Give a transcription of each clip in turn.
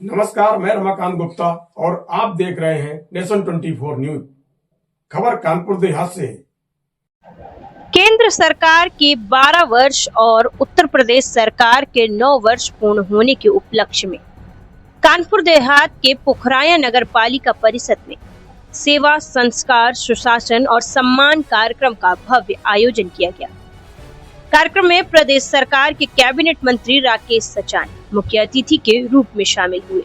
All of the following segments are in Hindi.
नमस्कार, मैं रमाकांत गुप्ता और आप देख रहे हैं नेशन 24 न्यूज। खबर कानपुर देहात से। केंद्र सरकार के 12 वर्ष और उत्तर प्रदेश सरकार के 9 वर्ष पूर्ण होने के उपलक्ष्य में कानपुर देहात के पुखराया नगर पालिका परिषद में सेवा, संस्कार, सुशासन और सम्मान कार्यक्रम का भव्य आयोजन किया गया। कार्यक्रम में प्रदेश सरकार के कैबिनेट मंत्री राकेश सचान मुख्य अतिथि के रूप में शामिल हुए।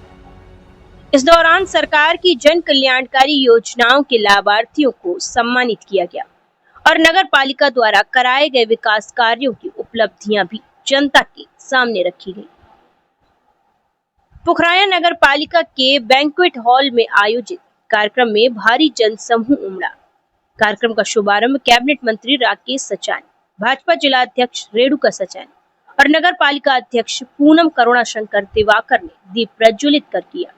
इस दौरान सरकार की जन कल्याणकारी योजनाओं के लाभार्थियों को सम्मानित किया गया और नगर पालिका द्वारा कराए गए विकास कार्यों की उपलब्धियां भी जनता के सामने रखी गई। पुखराया नगर पालिका के बैंक्वेट हॉल में आयोजित कार्यक्रम में भारी जनसमूह उमड़ा। कार्यक्रम का शुभारंभ कैबिनेट मंत्री राकेश सचान, भाजपा जिला अध्यक्ष रेणुका सचान और नगर पालिका अध्यक्ष पूनम करुणाशंकर दिवाकर ने दीप प्रज्वलित कर किया।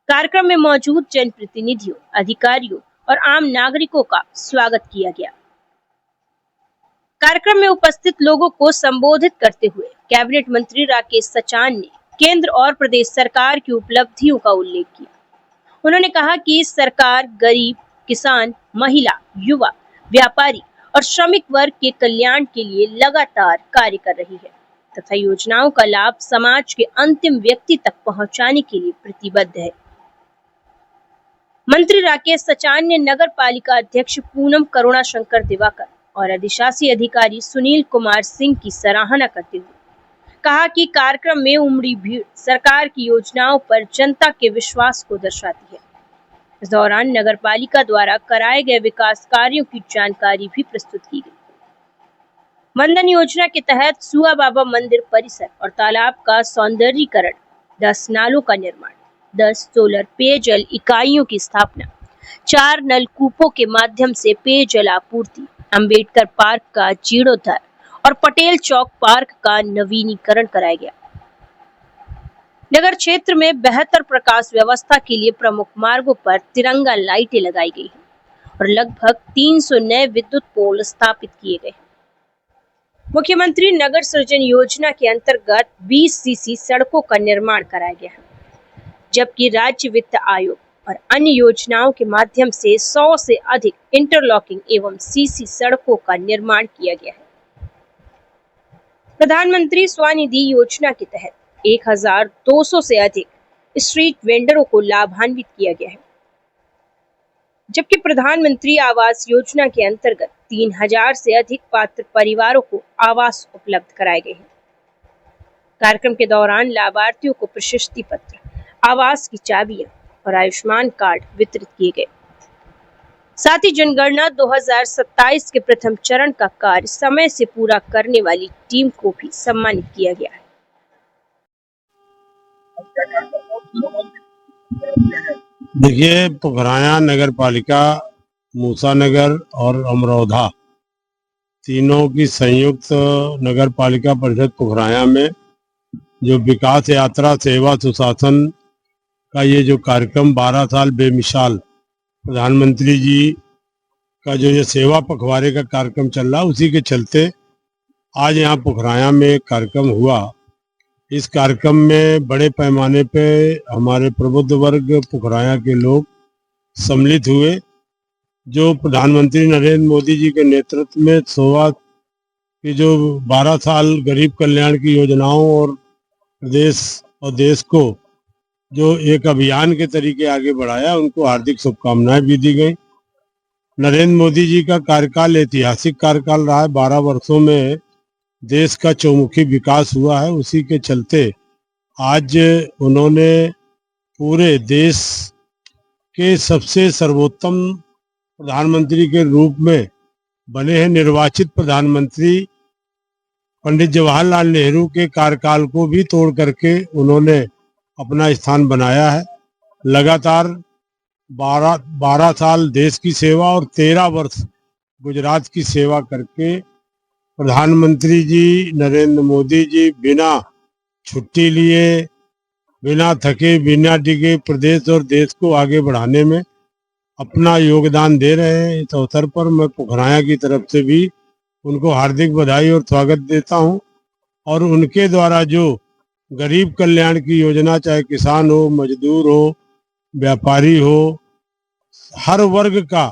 कार्यक्रम में मौजूद जनप्रतिनिधियों, अधिकारियों और आम नागरिकों का स्वागत किया गया। कार्यक्रम में उपस्थित लोगों को संबोधित करते हुए कैबिनेट मंत्री राकेश सचान ने केंद्र और प्रदेश सरकार की उपलब्धियों का उल्लेख किया। उन्होंने कहा कि सरकार गरीब, किसान, महिला, युवा, व्यापारी और श्रमिक वर्ग के कल्याण के लिए लगातार कार्य कर रही है तथा योजनाओं का लाभ समाज के अंतिम व्यक्ति तक पहुंचाने के लिए प्रतिबद्ध है। मंत्री राकेश सचान ने नगर पालिका अध्यक्ष पूनम करुणाशंकर दिवाकर और अधिशासी अधिकारी सुनील कुमार सिंह की सराहना करते हुए कहा कि कार्यक्रम में उमड़ी भीड़ सरकार की योजनाओं पर जनता के विश्वास को दर्शाती है। इस दौरान नगर पालिका द्वारा कराए गए विकास कार्यों की जानकारी भी प्रस्तुत की गई। वंदन योजना के तहत सुआ बाबा मंदिर परिसर और तालाब का सौंदर्यीकरण, 10 नालों का निर्माण, 10 सोलर पेयजल इकाइयों की स्थापना, 4 नलकूपों के माध्यम से पेयजल आपूर्ति, अंबेडकर पार्क का जीर्णोद्धार और पटेल चौक पार्क का नवीनीकरण कराया गया। नगर क्षेत्र में बेहतर प्रकाश व्यवस्था के लिए प्रमुख मार्गों पर तिरंगा लाइटें लगाई गई हैं और लगभग 300 नए विद्युत पोल स्थापित किए गए हैं। मुख्यमंत्री नगर सृजन योजना के अंतर्गत 20 सीसी सड़कों का निर्माण कराया गया है, जबकि राज्य वित्त आयोग और अन्य योजनाओं के माध्यम से 100 से अधिक इंटरलॉकिंग एवं सीसी सड़कों का निर्माण किया गया है। प्रधानमंत्री स्वनिधि योजना के तहत 1200 से अधिक स्ट्रीट वेंडरों को लाभान्वित किया गया है, जबकि प्रधानमंत्री आवास योजना के अंतर्गत 3000 से अधिक पात्र परिवारों को आवास उपलब्ध कराए गए हैं। कार्यक्रम के दौरान लाभार्थियों को प्रशस्ति पत्र, आवास की चाबियां और आयुष्मान कार्ड वितरित किए गए। साथ ही जनगणना 2027 के प्रथम चरण का कार्य समय से पूरा करने वाली टीम को भी सम्मानित किया गया है। देखिए, पुखराया नगर पालिका, मूसा नगर और अमरोधा तीनों की संयुक्त नगर पालिका परिषद पुखराया में जो विकास यात्रा, सेवा, सुशासन का ये जो कार्यक्रम 12 साल बेमिसाल प्रधानमंत्री जी का जो ये सेवा पखवाड़े का कार्यक्रम चल रहा, उसी के चलते आज यहाँ पुखराया में कार्यक्रम हुआ। इस कार्यक्रम में बड़े पैमाने पे हमारे प्रबुद्ध वर्ग पुखराया के लोग सम्मिलित हुए, जो प्रधानमंत्री नरेंद्र मोदी जी के नेतृत्व में सेवा की जो 12 साल गरीब कल्याण की योजनाओं और प्रदेश और देश को जो एक अभियान के तरीके आगे बढ़ाया, उनको हार्दिक शुभकामनाएं भी दी गई। नरेंद्र मोदी जी का कार्यकाल ऐतिहासिक कार्यकाल रहा है। 12 वर्षों में देश का चौमुखी विकास हुआ है। उसी के चलते आज उन्होंने पूरे देश के सबसे सर्वोत्तम प्रधानमंत्री के रूप में बने हैं निर्वाचित प्रधानमंत्री पंडित जवाहरलाल नेहरू के कार्यकाल को भी तोड़ करके उन्होंने अपना स्थान बनाया है। लगातार 12 साल देश की सेवा और 13 वर्ष गुजरात की सेवा करके प्रधानमंत्री जी नरेंद्र मोदी जी बिना छुट्टी लिए, बिना थके, बिना डिगे प्रदेश और देश को आगे बढ़ाने में अपना योगदान दे रहे हैं। इस अवसर पर मैं पुखराया की तरफ से भी उनको हार्दिक बधाई और स्वागत देता हूं और उनके द्वारा जो गरीब कल्याण की योजना, चाहे किसान हो, मजदूर हो, व्यापारी हो, हर वर्ग का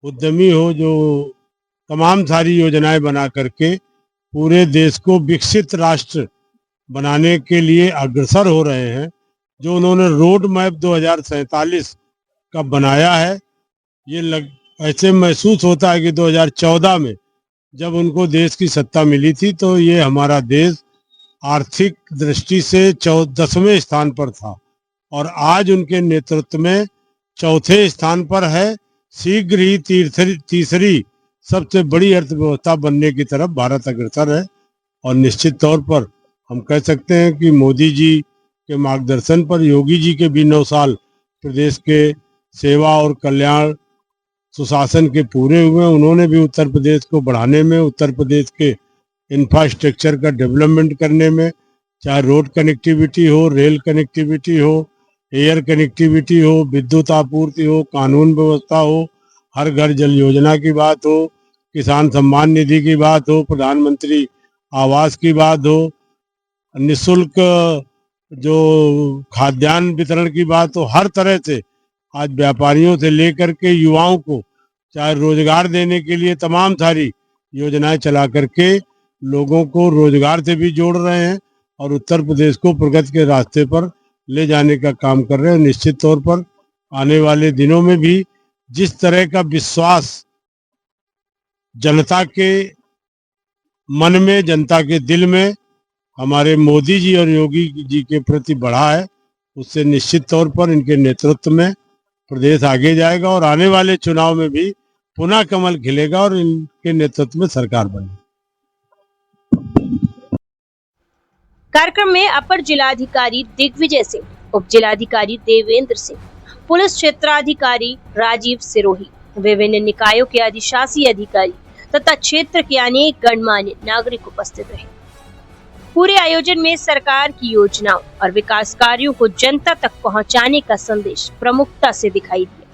उद्यमी हो, जो तमाम सारी योजनाएं बना करके पूरे देश को विकसित राष्ट्र बनाने के लिए अग्रसर हो रहे हैं। जो उन्होंने रोड मैप 2047 का बनाया है, ये ऐसे महसूस होता है कि 2014 में जब उनको देश की सत्ता मिली थी तो ये हमारा देश आर्थिक दृष्टि से 10वें स्थान पर था और आज उनके नेतृत्व में चौथे स्थान पर है। शीघ्र ही तीसरी सबसे बड़ी अर्थव्यवस्था बनने की तरफ भारत अग्रसर है और निश्चित तौर पर हम कह सकते हैं कि मोदी जी के मार्गदर्शन पर योगी जी के भी 9 साल प्रदेश के सेवा और कल्याण सुशासन के पूरे हुए। उन्होंने भी उत्तर प्रदेश को बढ़ाने में, उत्तर प्रदेश के इंफ्रास्ट्रक्चर का डेवलपमेंट करने में, चाहे रोड कनेक्टिविटी हो, रेल कनेक्टिविटी हो, एयर कनेक्टिविटी हो, विद्युत आपूर्ति हो, कानून व्यवस्था हो, हर घर जल योजना की बात हो, किसान सम्मान निधि की बात हो, प्रधानमंत्री आवास की बात हो, निःशुल्क जो खाद्यान्न वितरण की बात हो, हर तरह से आज व्यापारियों से लेकर के युवाओं को चाहे रोजगार देने के लिए तमाम सारी योजनाएं चला करके लोगों को रोजगार से भी जोड़ रहे हैं और उत्तर प्रदेश को प्रगति के रास्ते पर ले जाने का काम कर रहे हैं। निश्चित तौर पर आने वाले दिनों में भी जिस तरह का विश्वास जनता के मन में, जनता के दिल में हमारे मोदी जी और योगी जी के प्रति बढ़ा है, उससे निश्चित तौर पर इनके नेतृत्व में प्रदेश आगे जाएगा और आने वाले चुनाव में भी पुनः कमल खिलेगा और इनके नेतृत्व में सरकार बनेगी। कार्यक्रम में अपर जिलाधिकारी दिग्विजय सिंह, उप जिलाधिकारी देवेंद्र सिंह, पुलिस क्षेत्राधिकारी राजीव सिरोही, विभिन्न निकायों के अधिशासी अधिकारी तथा क्षेत्र के अनेक गणमान्य नागरिक उपस्थित रहे। पूरे आयोजन में सरकार की योजनाओं और विकास कार्यों को जनता तक पहुंचाने का संदेश प्रमुखता से दिखाई दिया।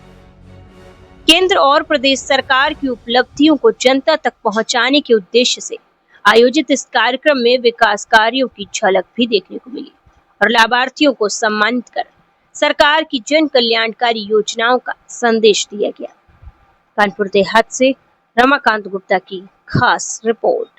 केंद्र और प्रदेश सरकार की उपलब्धियों को जनता तक पहुंचाने के उद्देश्य से आयोजित इस कार्यक्रम में विकास कार्यों की झलक भी देखने को मिली और लाभार्थियों को सम्मानित कर सरकार की जन कल्याणकारी योजनाओं का संदेश दिया गया। कानपुर देहात से रमाकांत गुप्ता की खास रिपोर्ट।